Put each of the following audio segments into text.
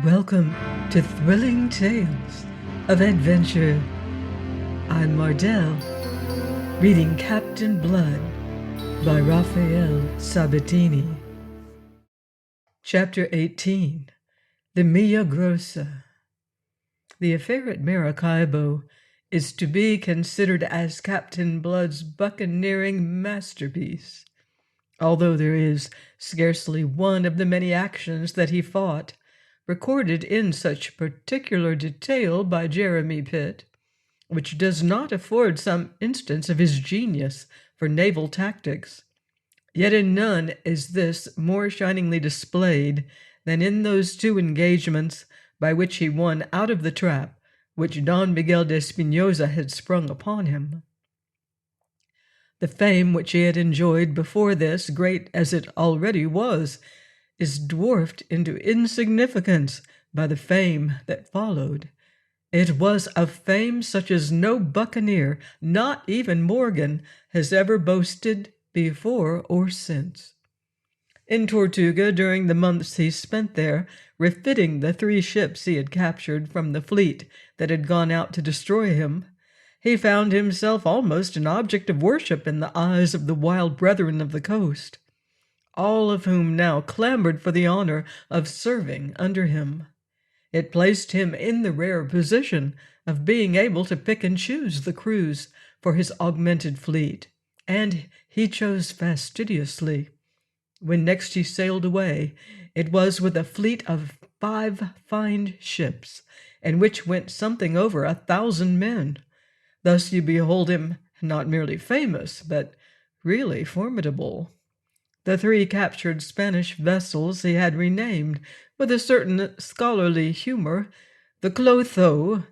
Welcome to Thrilling Tales of Adventure. I'm Mardell, reading Captain Blood by Raphael Sabatini. Chapter 18, The Milagrosa. The affair at Maracaibo is to be considered as Captain Blood's buccaneering masterpiece, although there is scarcely one of the many actions that he fought recorded in such particular detail by Jeremy Pitt, which does not afford some instance of his genius for naval tactics. Yet in none is this more shiningly displayed than in those two engagements by which he won out of the trap which Don Miguel de Espinosa had sprung upon him. The fame which he had enjoyed before this, great as it already was, is dwarfed into insignificance by the fame that followed. It was a fame such as no buccaneer, not even Morgan, has ever boasted before or since. In Tortuga, during the months he spent there, refitting the 3 ships he had captured from the fleet that had gone out to destroy him, he found himself almost an object of worship in the eyes of the wild brethren of the coast, all of whom now clamored for the honor of serving under him. It placed him in the rare position of being able to pick and choose the crews for his augmented fleet, and he chose fastidiously. When next he sailed away, it was with a fleet of 5 fine ships, in which went something over 1,000 men. Thus you behold him not merely famous, but really formidable. The 3 captured Spanish vessels he had renamed, with a certain scholarly humor, the Clotho,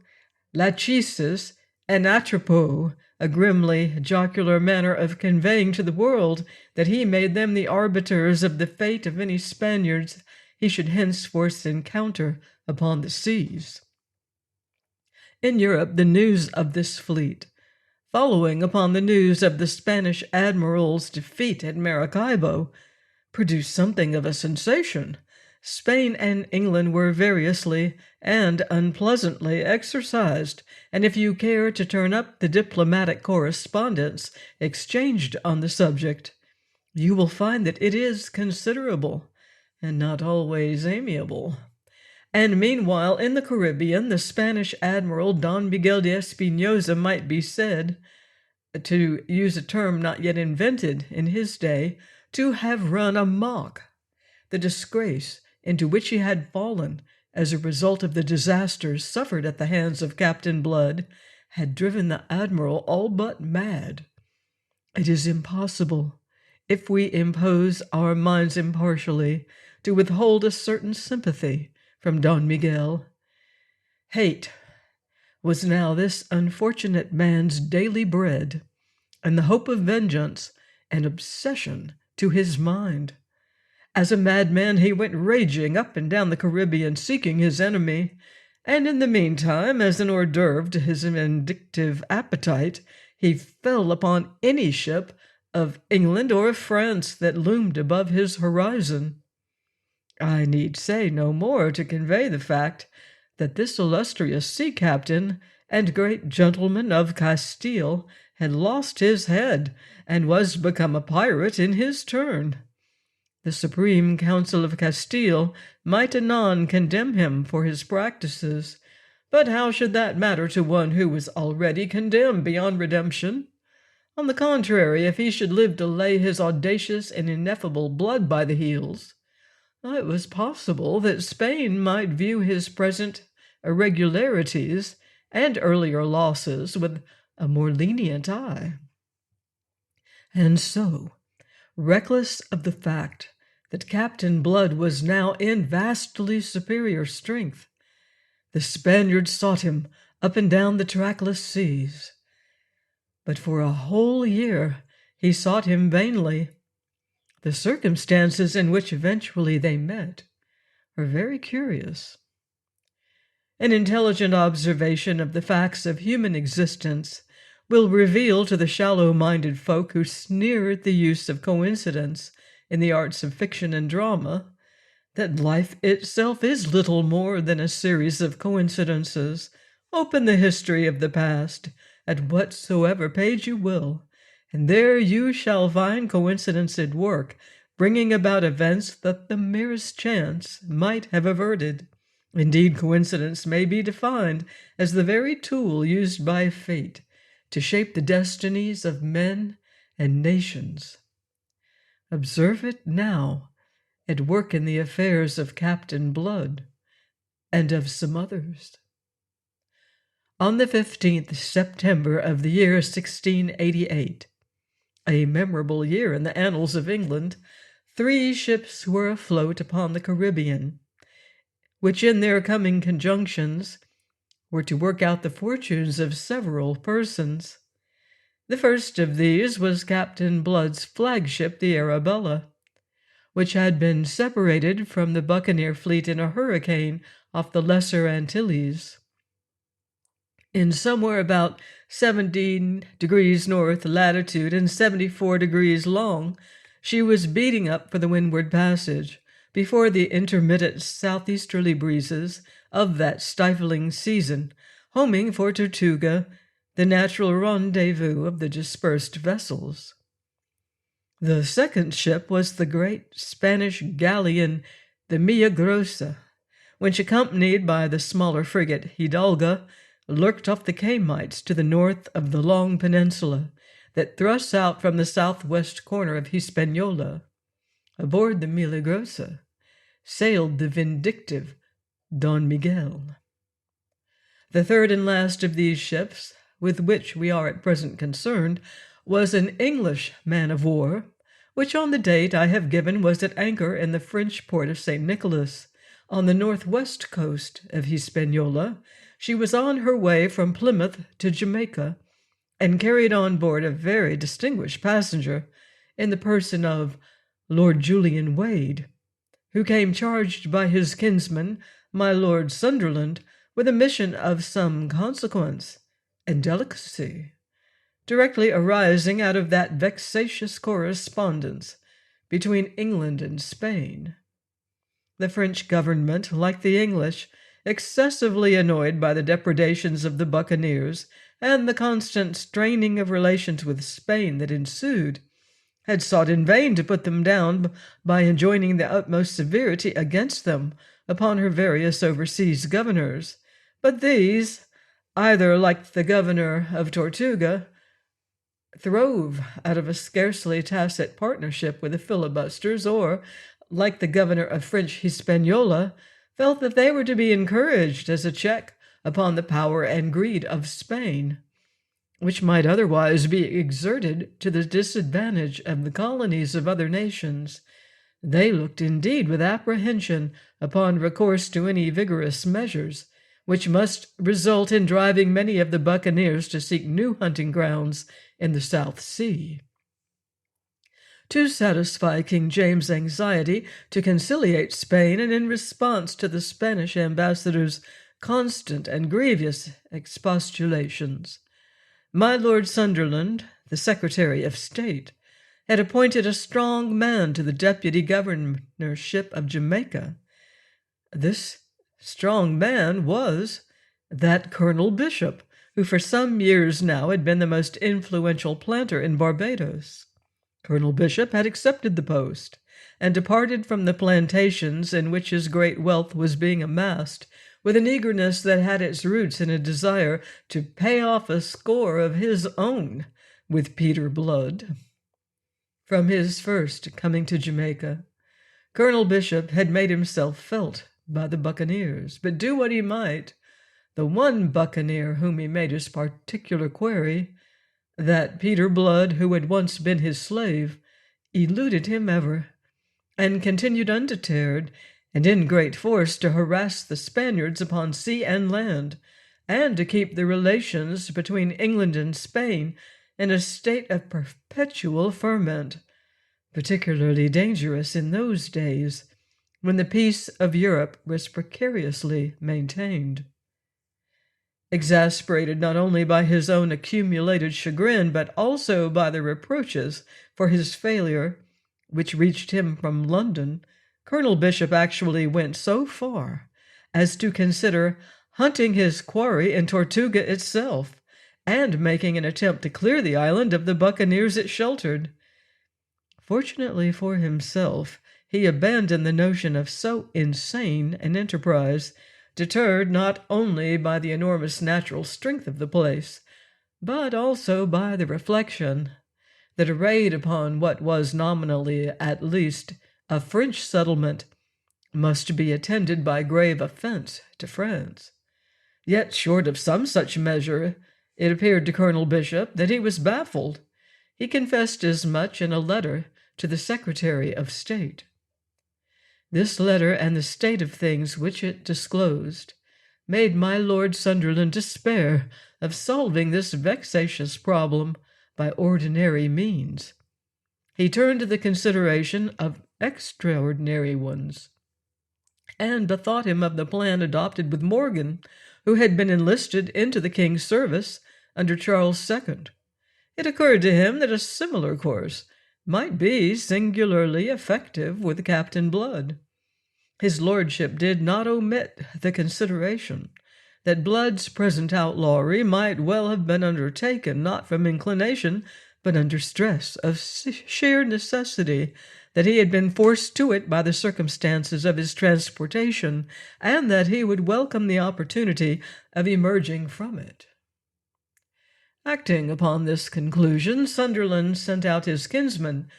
Lachesis, and Atropos, a grimly jocular manner of conveying to the world that he made them the arbiters of the fate of any Spaniards he should henceforth encounter upon the seas. In Europe, the news of this fleet, following upon the news of the Spanish admiral's defeat at Maracaibo, produced something of a sensation. Spain and England were variously and unpleasantly exercised, and if you care to turn up the diplomatic correspondence exchanged on the subject, you will find that it is considerable, and not always amiable. And meanwhile, in the Caribbean, the Spanish admiral Don Miguel de Espinosa might be said, to use a term not yet invented in his day, to have run amok. The disgrace into which he had fallen as a result of the disasters suffered at the hands of Captain Blood had driven the admiral all but mad. It is impossible, if we impose our minds impartially, to withhold a certain sympathy from Don Miguel. Hate was now this unfortunate man's daily bread, and the hope of vengeance an obsession to his mind. As a madman he went raging up and down the Caribbean seeking his enemy, and in the meantime, as an hors d'oeuvre to his vindictive appetite, he fell upon any ship of England or of France that loomed above his horizon. I need say no more to convey the fact that this illustrious sea captain and great gentleman of Castile had lost his head and was become a pirate in his turn. The Supreme Council of Castile might anon condemn him for his practices, but how should that matter to one who was already condemned beyond redemption? On the contrary, if he should live to lay his audacious and ineffable blood by the heels, it was possible that Spain might view his present irregularities and earlier losses with a more lenient eye. And so, reckless of the fact that Captain Blood was now in vastly superior strength, the Spaniards sought him up and down the trackless seas. But for a whole year he sought him vainly. The circumstances in which eventually they met are very curious. An intelligent observation of the facts of human existence will reveal to the shallow-minded folk who sneer at the use of coincidence in the arts of fiction and drama that life itself is little more than a series of coincidences. Open the history of the past, at whatsoever page you will, and there you shall find coincidence at work, bringing about events that the merest chance might have averted. Indeed, coincidence may be defined as the very tool used by fate to shape the destinies of men and nations. Observe it now, at work in the affairs of Captain Blood and of some others. On the 15th September of the year 1688, a memorable year in the annals of England, 3 ships were afloat upon the Caribbean, which in their coming conjunctions were to work out the fortunes of several persons. The first of these was Captain Blood's flagship, the Arabella, which had been separated from the buccaneer fleet in a hurricane off the Lesser Antilles. In somewhere about 17 degrees north latitude and 74 degrees long, she was beating up for the Windward Passage before the intermittent southeasterly breezes of that stifling season, homing for Tortuga, the natural rendezvous of the dispersed vessels. The second ship was the great Spanish galleon, the Milagrosa, which, accompanied by the smaller frigate Hidalga, lurked off the Caymites to the north of the long peninsula that thrusts out from the southwest corner of Hispaniola. Aboard the Milagrosa sailed the vindictive Don Miguel. The third and last of these ships, with which we are at present concerned, was an English man-of-war, which on the date I have given was at anchor in the French port of St. Nicholas, on the northwest coast of Hispaniola. She was on her way from Plymouth to Jamaica, and carried on board a very distinguished passenger in the person of Lord Julian Wade, who came charged by his kinsman, my Lord Sunderland, with a mission of some consequence and delicacy, directly arising out of that vexatious correspondence between England and Spain. The French government, like the English, excessively annoyed by the depredations of the buccaneers and the constant straining of relations with Spain that ensued, had sought in vain to put them down by enjoining the utmost severity against them upon her various overseas governors. But these, either like the governor of Tortuga, throve out of a scarcely tacit partnership with the filibusters, or, like the governor of French Hispaniola, felt that they were to be encouraged as a check upon the power and greed of Spain, which might otherwise be exerted to the disadvantage of the colonies of other nations. They looked indeed with apprehension upon recourse to any vigorous measures, which must result in driving many of the buccaneers to seek new hunting grounds in the South Sea. To satisfy King James's anxiety to conciliate Spain, and in response to the Spanish ambassador's constant and grievous expostulations, my Lord Sunderland, the Secretary of State, had appointed a strong man to the deputy governorship of Jamaica. This strong man was that Colonel Bishop, who for some years now had been the most influential planter in Barbados. Colonel Bishop had accepted the post, and departed from the plantations in which his great wealth was being amassed, with an eagerness that had its roots in a desire to pay off a score of his own with Peter Blood. From his first coming to Jamaica, Colonel Bishop had made himself felt by the buccaneers, but do what he might, the one buccaneer whom he made his particular query, that Peter Blood, who had once been his slave, eluded him ever, and continued undeterred and in great force to harass the Spaniards upon sea and land, and to keep the relations between England and Spain in a state of perpetual ferment, particularly dangerous in those days when the peace of Europe was precariously maintained. Exasperated not only by his own accumulated chagrin, but also by the reproaches for his failure which reached him from London, Colonel Bishop actually went so far as to consider hunting his quarry in Tortuga itself and making an attempt to clear the island of the buccaneers it sheltered. Fortunately for himself, he abandoned the notion of so insane an enterprise, deterred not only by the enormous natural strength of the place, but also by the reflection that a raid upon what was nominally at least a French settlement must be attended by grave offense to France. Yet, short of some such measure, it appeared to Colonel Bishop that he was baffled. He confessed as much in a letter to the Secretary of State. This letter and the state of things which it disclosed made my Lord Sunderland despair of solving this vexatious problem by ordinary means. He turned to the consideration of extraordinary ones, and bethought him of the plan adopted with Morgan, who had been enlisted into the king's service under Charles II. It occurred to him that a similar course might be singularly effective with Captain Blood. His lordship did not omit the consideration that Blood's present outlawry might well have been undertaken not from inclination, but under stress of sheer necessity, that he had been forced to it by the circumstances of his transportation, and that he would welcome the opportunity of emerging from it. Acting upon this conclusion, Sunderland sent out his kinsman,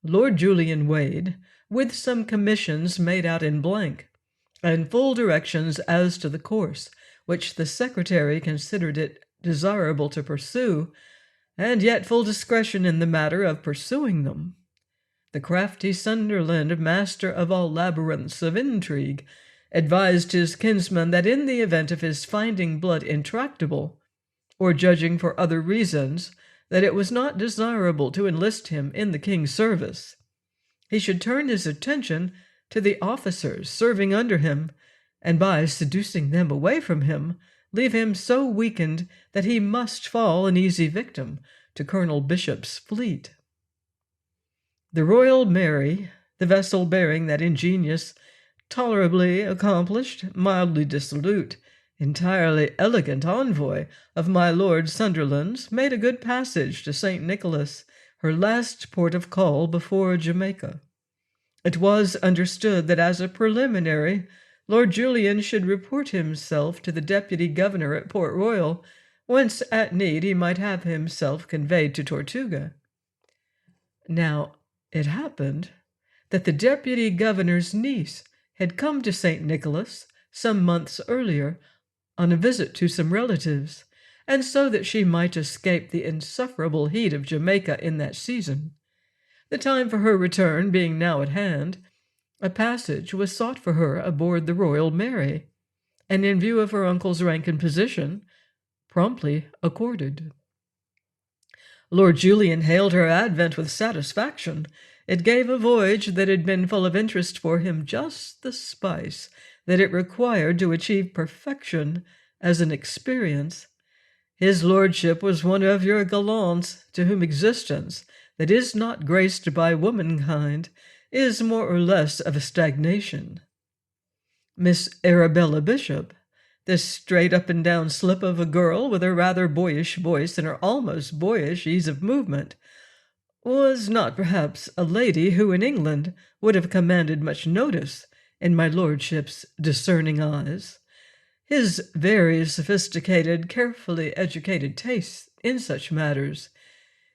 Lord Julian Wade, with some commissions made out in blank, and full directions as to the course which the secretary considered it desirable to pursue, and yet full discretion in the matter of pursuing them. The crafty Sunderland, master of all labyrinths of intrigue, advised his kinsman that in the event of his finding Blood intractable, or judging for other reasons that it was not desirable to enlist him in the king's service, he should turn his attention to the officers serving under him, and by seducing them away from him, leave him so weakened that he must fall an easy victim to Colonel Bishop's fleet. The Royal Mary, the vessel bearing that ingenious, tolerably accomplished, mildly dissolute, entirely elegant envoy of my Lord Sunderland's, made a good passage to St. Nicholas, her last port of call before Jamaica. It was understood that as a preliminary, Lord Julian should report himself to the deputy governor at Port Royal, whence at need he might have himself conveyed to Tortuga. Now, it happened that the deputy governor's niece had come to St. Nicholas some months earlier on a visit to some relatives, and so that she might escape the insufferable heat of Jamaica in that season, the time for her return being now at hand, a passage was sought for her aboard the Royal Mary, and in view of her uncle's rank and position, promptly accorded. Lord Julian hailed her advent with satisfaction. It gave a voyage that had been full of interest for him just the spice that it required to achieve perfection as an experience. His lordship was one of your gallants to whom existence that is not graced by womankind is more or less of a stagnation. Miss Arabella Bishop, this straight-up-and-down slip of a girl with her rather boyish voice and her almost boyish ease of movement, was not perhaps a lady who in England would have commanded much notice in my lordship's discerning eyes. His very sophisticated, carefully educated tastes in such matters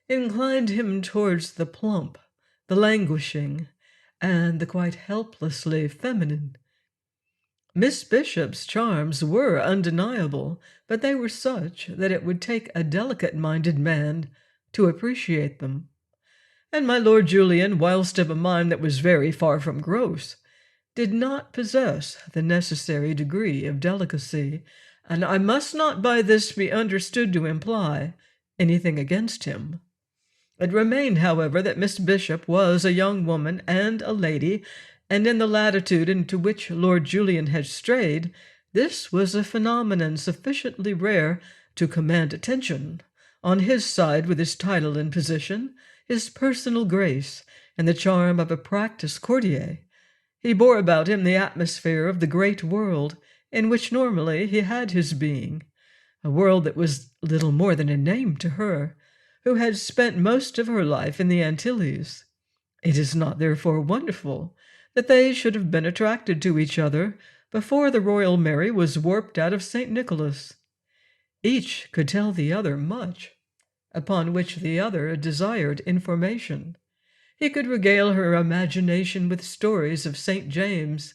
inclined him towards the plump, the languishing, and the quite helplessly feminine. Miss Bishop's charms were undeniable, but they were such that it would take a delicate-minded man to appreciate them. And my Lord Julian, whilst of a mind that was very far from gross, did not possess the necessary degree of delicacy, and I must not by this be understood to imply anything against him. It remained, however, that Miss Bishop was a young woman and a lady, and in the latitude into which Lord Julian had strayed, this was a phenomenon sufficiently rare to command attention, on his side with his title and position, his personal grace, and the charm of a practised courtier. He bore about him the atmosphere of the great world in which normally he had his being, a world that was little more than a name to her, who had spent most of her life in the Antilles. It is not therefore wonderful that they should have been attracted to each other before the Royal Mary was warped out of St. Nicholas. Each could tell the other much, upon which the other desired information. He could regale her imagination with stories of St. James,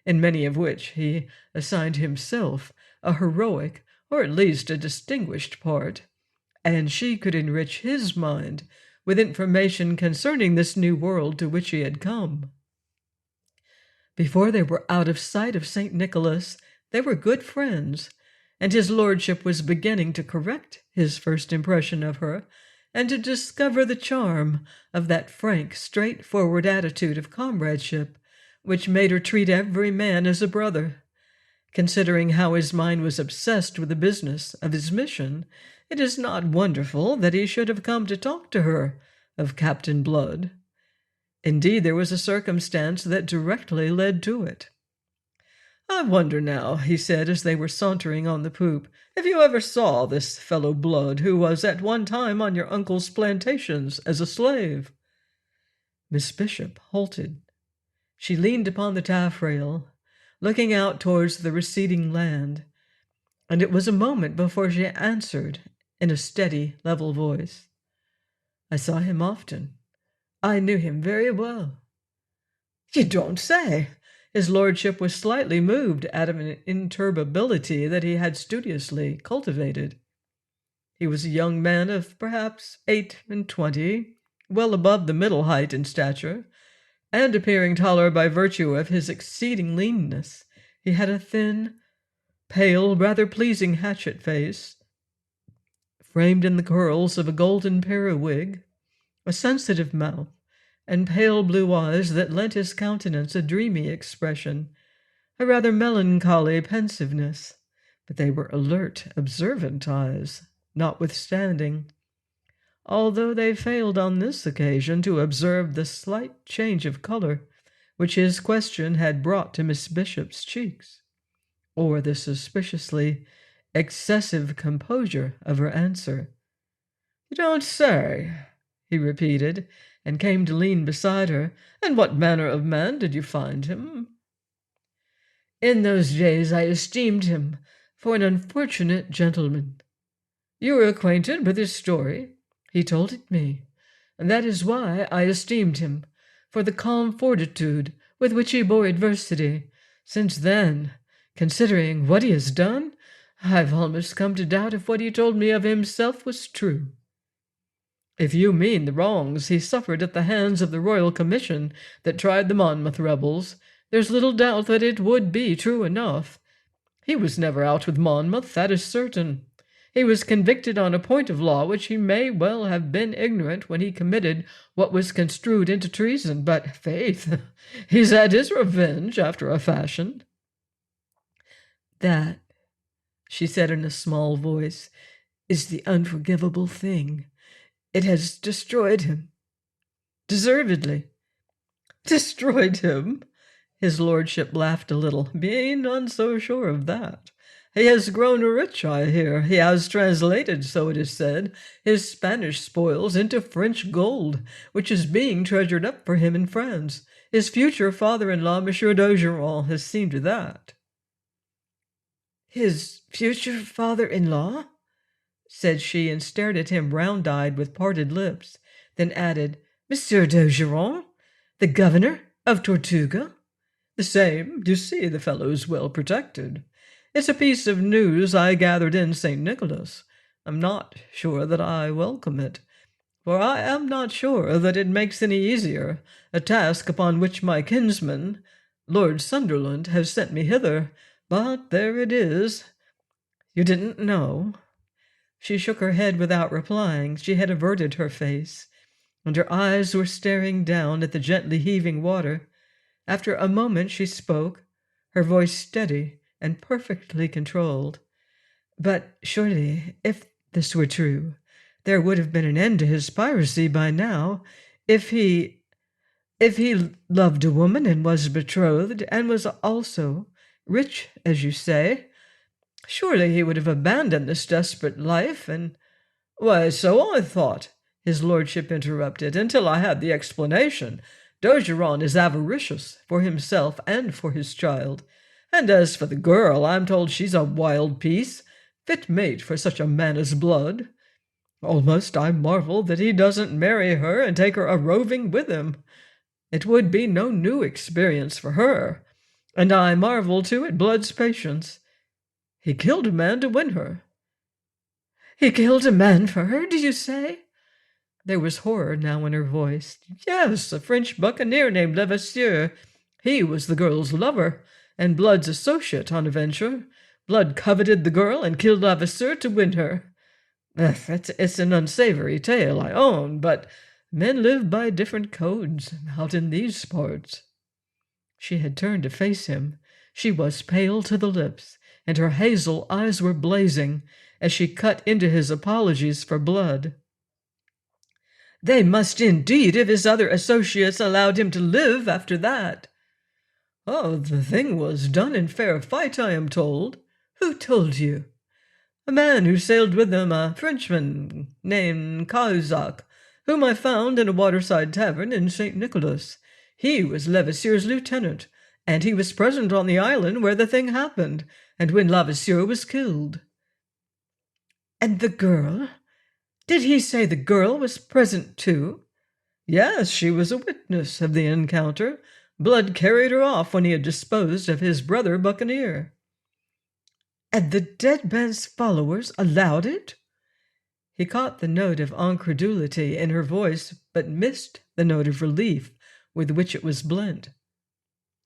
in many of which he assigned himself a heroic or at least a distinguished part, and she could enrich his mind with information concerning this new world to which he had come. Before they were out of sight of St. Nicholas, they were good friends, and his lordship was beginning to correct his first impression of her and to discover the charm of that frank, straightforward attitude of comradeship which made her treat every man as a brother. Considering how his mind was obsessed with the business of his mission, it is not wonderful that he should have come to talk to her of Captain Blood. Indeed, there was a circumstance that directly led to it. "I wonder now," he said as they were sauntering on the poop, "if you ever saw this fellow Blood, who was at one time on your uncle's plantations as a slave?" Miss Bishop halted. She leaned upon the taffrail, looking out towards the receding land, and it was a moment before she answered in a steady, level voice. "I saw him often. I knew him very well." "You don't say!" His lordship was slightly moved out of an imperturbability that he had studiously cultivated. He was a young man of perhaps 28, well above the middle height in stature, and appearing taller by virtue of his exceeding leanness. He had a thin, pale, rather pleasing hatchet face, framed in the curls of a golden periwig, a sensitive mouth, and pale blue eyes that lent his countenance a dreamy expression, a rather melancholy pensiveness, but they were alert, observant eyes, notwithstanding, although they failed on this occasion to observe the slight change of color which his question had brought to Miss Bishop's cheeks, or the suspiciously excessive composure of her answer. "You don't say," he repeated, and came to lean beside her. "And what manner of man did you find him?" "In those days I esteemed him for an unfortunate gentleman." "You were acquainted with his story?" "He told it me, and that is why I esteemed him, for the calm fortitude with which he bore adversity. Since then, considering what he has done, I've almost come to doubt if what he told me of himself was true." "If you mean the wrongs he suffered at the hands of the Royal Commission that tried the Monmouth rebels, there's little doubt that it would be true enough. He was never out with Monmouth, that is certain. He was convicted on a point of law which he may well have been ignorant when he committed what was construed into treason, but, faith, he's had his revenge after a fashion." "That," she said in a small voice, "is the unforgivable thing. It has destroyed him. Deservedly." "Destroyed him?" His lordship laughed a little. "Be none so sure of that. He has grown rich, I hear. He has translated, so it is said, his Spanish spoils into French gold, which is being treasured up for him in France. His future father-in-law, Monsieur d'Ogeron, has seen to that." "His future father-in-law?" said she, and stared at him round-eyed with parted lips, then added, "Monsieur d'Ogeron, the governor of Tortuga?" "The same. You see, the fellow's well protected. It's a piece of news I gathered in St. Nicholas. I'm not sure that I welcome it, for I am not sure that it makes any easier a task upon which my kinsman, Lord Sunderland, has sent me hither, but there it is. You didn't know?" She shook her head without replying. She had averted her face, and her eyes were staring down at the gently heaving water. After a moment she spoke, her voice steady and perfectly controlled. "But surely, if this were true, there would have been an end to his piracy by now. If If he loved a woman and was betrothed, and was also rich, as you say, surely he would have abandoned this desperate life, and— "Why, so I thought," his lordship interrupted, "until I had the explanation. D'Ogeron is avaricious, for himself and for his child. And as for the girl, I'm told she's a wild piece, fit mate for such a man as Blood. Almost I marvel that he doesn't marry her and take her a-roving with him. It would be no new experience for her, and I marvel too at Blood's patience. He killed a man to win her." "He killed a man for her, do you say?" There was horror now in her voice. "Yes, a French buccaneer named Levasseur. He was the girl's lover, and Blood's associate on a venture. Blood coveted the girl and killed Levasseur to win her. It's an unsavory tale, I own, but men live by different codes out in these parts." She had turned to face him. She was pale to the lips, and her hazel eyes were blazing as she cut into his apologies for Blood. "They must indeed, if his other associates allowed him to live after that." "Oh, the thing was done in fair fight, I am told." "Who told you?" "A man who sailed with them, a Frenchman named Cahusac, whom I found in a waterside tavern in St. Nicholas. He was Levasseur's lieutenant, and he was present on the island where the thing happened, and when Levasseur was killed." "And the girl? Did he say the girl was present too?" "Yes, she was a witness of the encounter. Blood carried her off when he had disposed of his brother buccaneer." "And the dead man's followers allowed it?" He caught the note of incredulity in her voice, but missed the note of relief with which it was blent.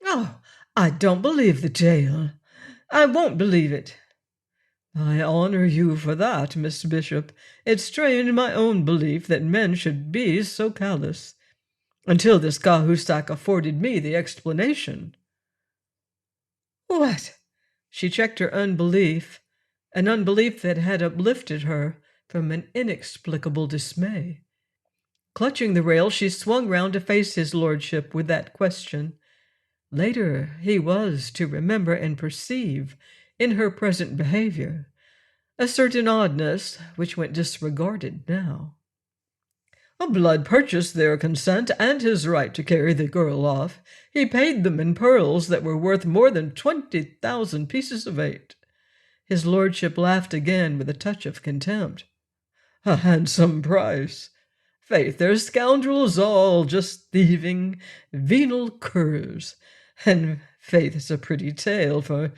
"Oh, I don't believe the tale. I won't believe it." "I honor you for that, Miss Bishop. It strained my own belief that men should be so callous, until this Cahusac afforded me the explanation." "What?" She checked her unbelief, an unbelief that had uplifted her from an inexplicable dismay. Clutching the rail, she swung round to face his lordship with that question. Later he was to remember and perceive, in her present behavior, a certain oddness which went disregarded now. "Blood purchased their consent and his right to carry the girl off. He paid them in pearls that were worth more than 20,000 pieces of eight." His lordship laughed again with a touch of contempt. "A handsome price. Faith, they're scoundrels all, just thieving, venal curs. And faith, it's a pretty tale for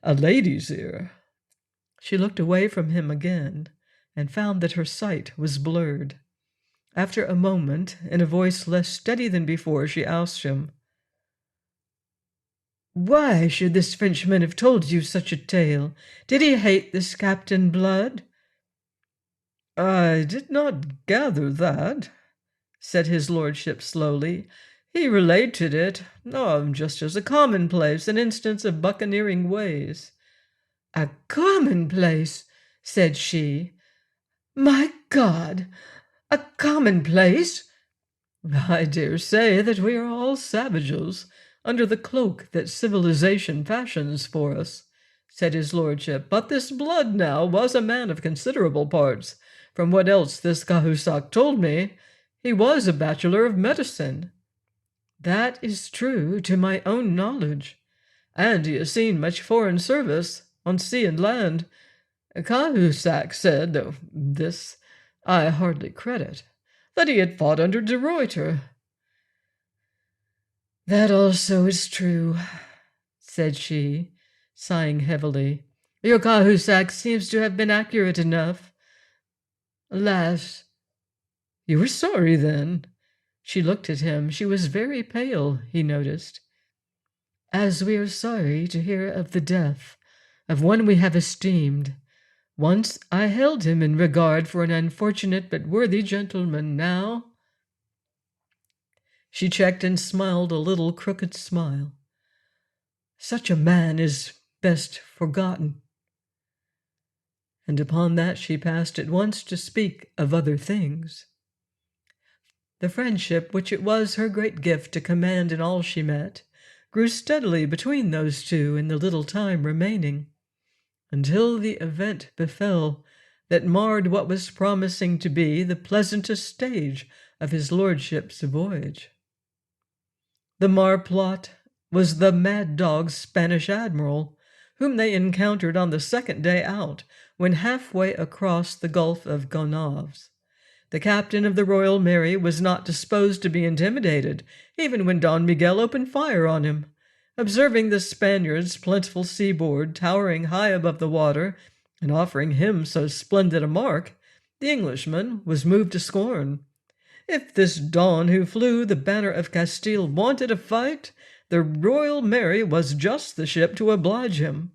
a lady's ear." She looked away from him again, and found that her sight was blurred. After a moment, in a voice less steady than before, she asked him, "Why should this Frenchman have told you such a tale? Did he hate this Captain Blood?" "I did not gather that," said his lordship slowly. "He related it, just as a commonplace, an instance of buccaneering ways." "A commonplace," said she. "My God, a commonplace!" "I dare say that we are all savages, under the cloak that civilization fashions for us," said his lordship. "But this Blood, now, was a man of considerable parts. From what else this Cahusac told me, he was a bachelor of medicine." "That is true, to my own knowledge." "And he has seen much foreign service, on sea and land. Cahusac said, though this I hardly credit, that he had fought under De Ruyter." "That also is true," said she, sighing heavily. "Your Cahusac seems to have been accurate enough. Alas!" "You were sorry, then?" She looked at him. She was very pale, he noticed. "As we are sorry to hear of the death of one we have esteemed. Once I held him in regard for an unfortunate but worthy gentleman. Now—" She checked and smiled a little crooked smile. "Such a man is best forgotten." And upon that she passed at once to speak of other things. The friendship which it was her great gift to command in all she met grew steadily between those two in the little time remaining, until the event befell that marred what was promising to be the pleasantest stage of his lordship's voyage. The marplot was the mad dog's Spanish admiral, whom they encountered on the second day out, when halfway across the Gulf of Gonaves. The captain of the Royal Mary was not disposed to be intimidated, even when Don Miguel opened fire on him. Observing the Spaniards' plentiful seaboard towering high above the water, and offering him so splendid a mark, the Englishman was moved to scorn. If this Don who flew the banner of Castile wanted a fight, the Royal Mary was just the ship to oblige him.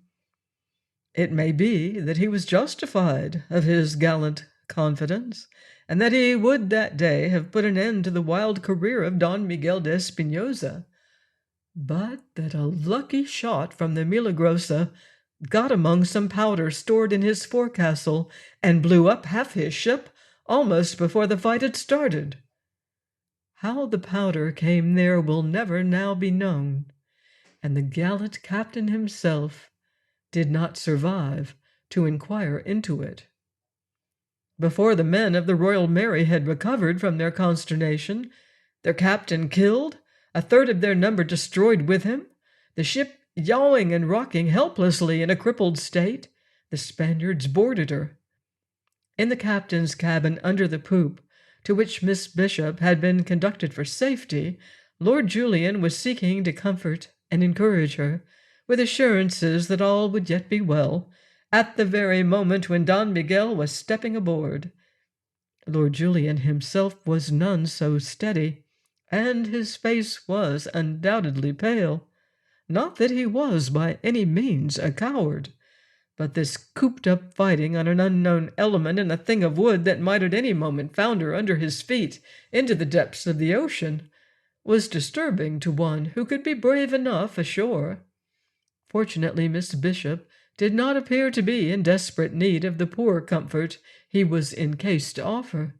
It may be that he was justified of his gallant confidence, and that he would that day have put an end to the wild career of Don Miguel de Espinosa, but that a lucky shot from the Milagrosa got among some powder stored in his forecastle and blew up half his ship almost before the fight had started. How the powder came there will never now be known, and the gallant captain himself did not survive to inquire into it. Before the men of the Royal Mary had recovered from their consternation, their captain killed, a third of their number destroyed with him, the ship yawing and rocking helplessly in a crippled state, the Spaniards boarded her. In the captain's cabin under the poop, to which Miss Bishop had been conducted for safety, Lord Julian was seeking to comfort and encourage her, with assurances that all would yet be well, at the very moment when Don Miguel was stepping aboard. Lord Julian himself was none so steady, and his face was undoubtedly pale. Not that he was by any means a coward, but this cooped-up fighting on an unknown element in a thing of wood that might at any moment founder under his feet into the depths of the ocean was disturbing to one who could be brave enough ashore. Fortunately, Miss Bishop did not appear to be in desperate need of the poor comfort he was in case to offer.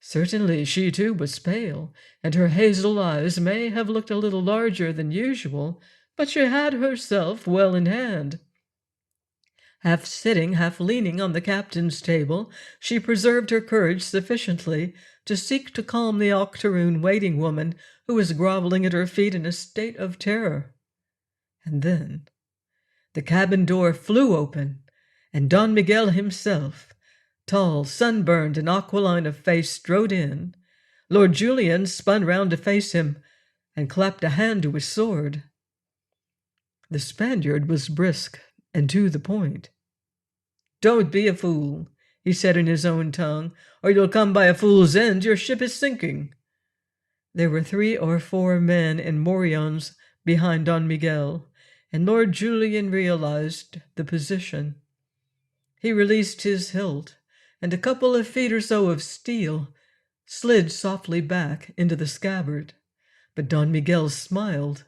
Certainly she too was pale, and her hazel eyes may have looked a little larger than usual, but she had herself well in hand. Half sitting, half leaning on the captain's table, she preserved her courage sufficiently to seek to calm the octoroon waiting woman who was groveling at her feet in a state of terror. And then the cabin door flew open, and Don Miguel himself, tall, sunburned, and aquiline of face, strode in. Lord Julian spun round to face him, and clapped a hand to his sword. The Spaniard was brisk and to the point. "Don't be a fool," he said in his own tongue, "or you'll come by a fool's end. Your ship is sinking." There were 3 or 4 men in morions behind Don Miguel, and Lord Julian realized the position. He released his hilt, and a couple of feet or so of steel slid softly back into the scabbard. But Don Miguel smiled,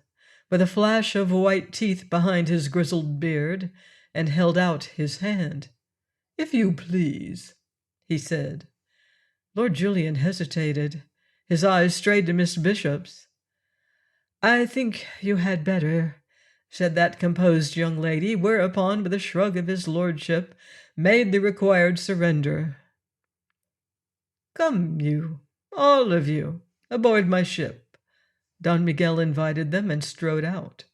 with a flash of white teeth behind his grizzled beard, and held out his hand. "If you please," he said. Lord Julian hesitated. His eyes strayed to Miss Bishop's. "I think you had better," said that composed young lady, whereupon, with a shrug of his lordship, made the required surrender. "Come, you, all of you, aboard my ship," Don Miguel invited them, and strode out.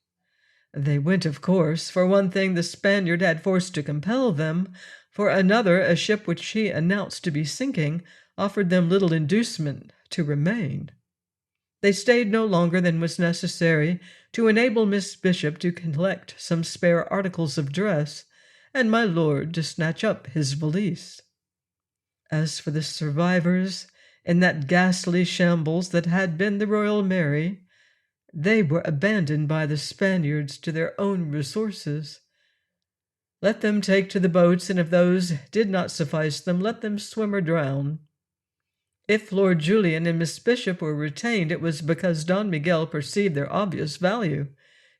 They went, of course. For one thing, the Spaniard had force to compel them. For another, a ship which she announced to be sinking offered them little inducement to remain. They stayed no longer than was necessary to enable Miss Bishop to collect some spare articles of dress, and my lord to snatch up his valise. As for the survivors in that ghastly shambles that had been the Royal Mary, they were abandoned by the Spaniards to their own resources. Let them take to the boats, and if those did not suffice them, let them swim or drown. If Lord Julian and Miss Bishop were retained, it was because Don Miguel perceived their obvious value.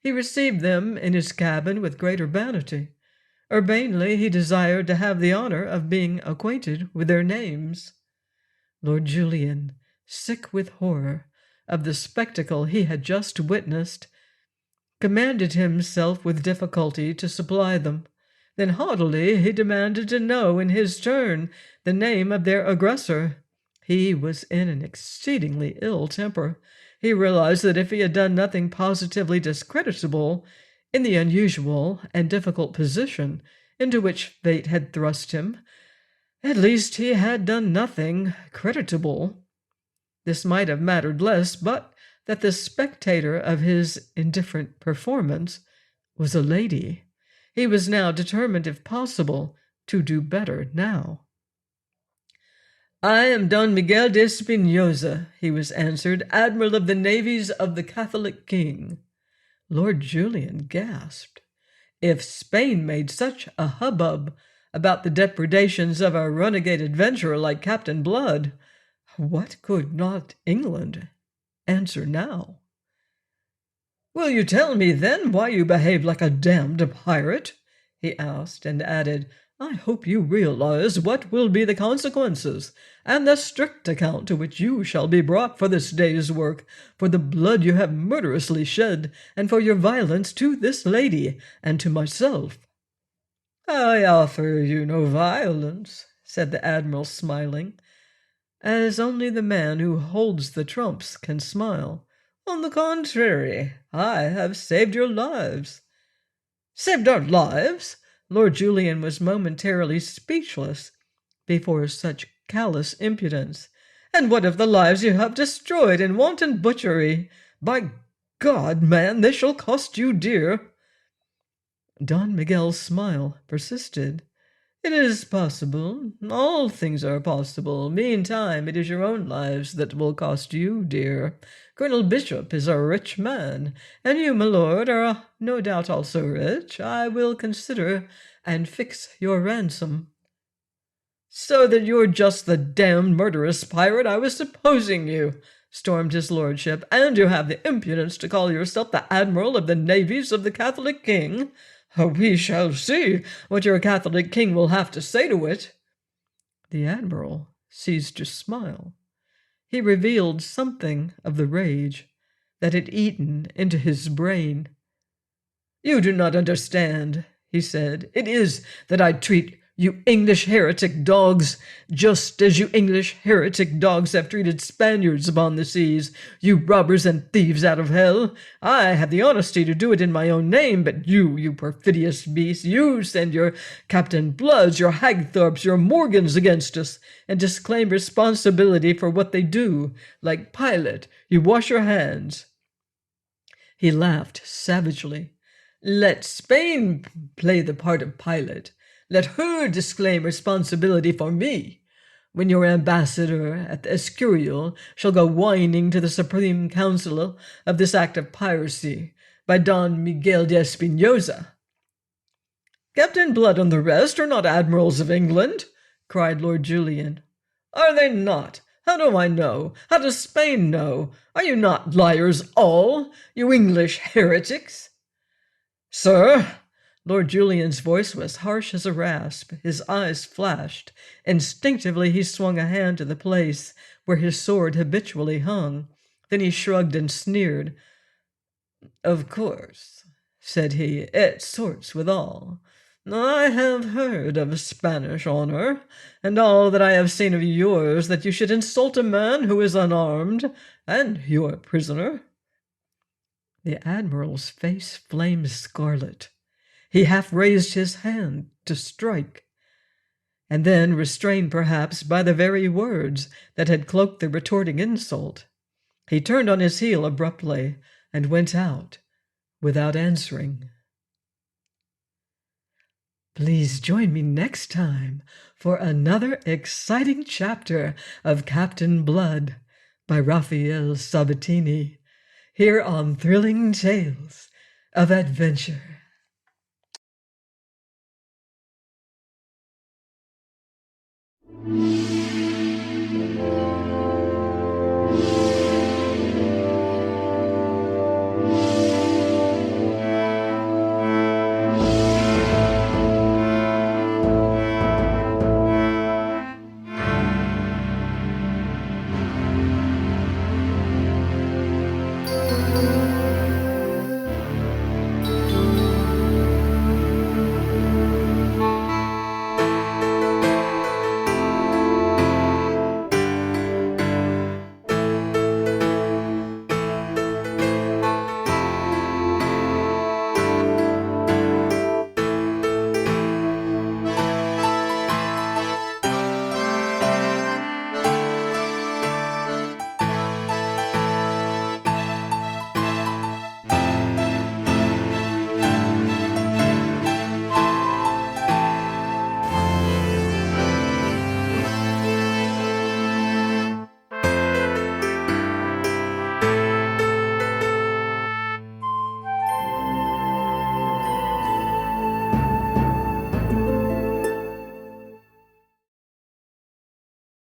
He received them in his cabin with great urbanity. Urbanely he desired to have the honor of being acquainted with their names. Lord Julian sick with horror of the spectacle he had just witnessed, commanded himself with difficulty to supply them. Then haughtily he demanded to know in his turn the name of their aggressor. He was in an exceedingly ill temper. He realized that if he had done nothing positively discreditable in the unusual and difficult position into which fate had thrust him, at least he had done nothing creditable. This might have mattered less but that the spectator of his indifferent performance was a lady. He was now determined, if possible, to do better now. "I am Don Miguel de Espinosa," he was answered, "Admiral of the navies of the Catholic King." Lord Julian gasped. If Spain made such a hubbub about the depredations of a renegade adventurer like Captain Blood, what could not England answer now? "Will you tell me, then, why you behave like a damned pirate?" he asked, and added, "I hope you realize what will be the consequences, and the strict account to which you shall be brought for this day's work, for the blood you have murderously shed, and for your violence to this lady and to myself." "I offer you no violence," said the Admiral, smiling, as only the man who holds the trumps can smile. "On the contrary, I have saved your lives." "Saved our lives?" Lord Julian was momentarily speechless before such callous impudence. "And what of the lives you have destroyed in wanton butchery? By God, man, this shall cost you dear." Don Miguel's smile persisted. "It is possible. All things are possible. Meantime, it is your own lives that will cost you dear. Colonel Bishop is a rich man, and you, my lord, are no doubt also rich. I will consider and fix your ransom." "So that you're just the damned murderous pirate I was supposing you," stormed his lordship, "and you have the impudence to call yourself the Admiral of the navies of the Catholic King. We shall see what your Catholic King will have to say to it." The Admiral ceased to smile. He revealed something of the rage that had eaten into his brain. "You do not understand," he said. "It is that I treat you English heretic dogs just as you English heretic dogs have treated Spaniards upon the seas, you robbers and thieves out of hell. I have the honesty to do it in my own name, but you perfidious beasts, you send your Captain Bloods, your Hagthorpes, your Morgans against us, and disclaim responsibility for what they do. Like Pilate, you wash your hands." He laughed savagely. "Let Spain play the part of Pilate. Let her disclaim responsibility for me. When your ambassador at the Escurial shall go whining to the Supreme Council of this act of piracy by Don Miguel de Espinosa." "Captain Blood and the rest are not admirals of England," cried Lord Julian. "Are they not? How do I know? How does Spain know? Are you not liars all, you English heretics?" "Sir!" Lord Julian's voice was harsh as a rasp. His eyes flashed. Instinctively he swung a hand to the place where his sword habitually hung. Then he shrugged and sneered. "Of course," said he, "it sorts with all. I have heard of Spanish honor, and all that I have seen of yours, that you should insult a man who is unarmed, and your prisoner." The Admiral's face flamed scarlet. He half raised his hand to strike, and then, restrained perhaps by the very words that had cloaked the retorting insult, he turned on his heel abruptly and went out without answering. Please join me next time for another exciting chapter of Captain Blood by Raphael Sabatini, here on Thrilling Tales of Adventure.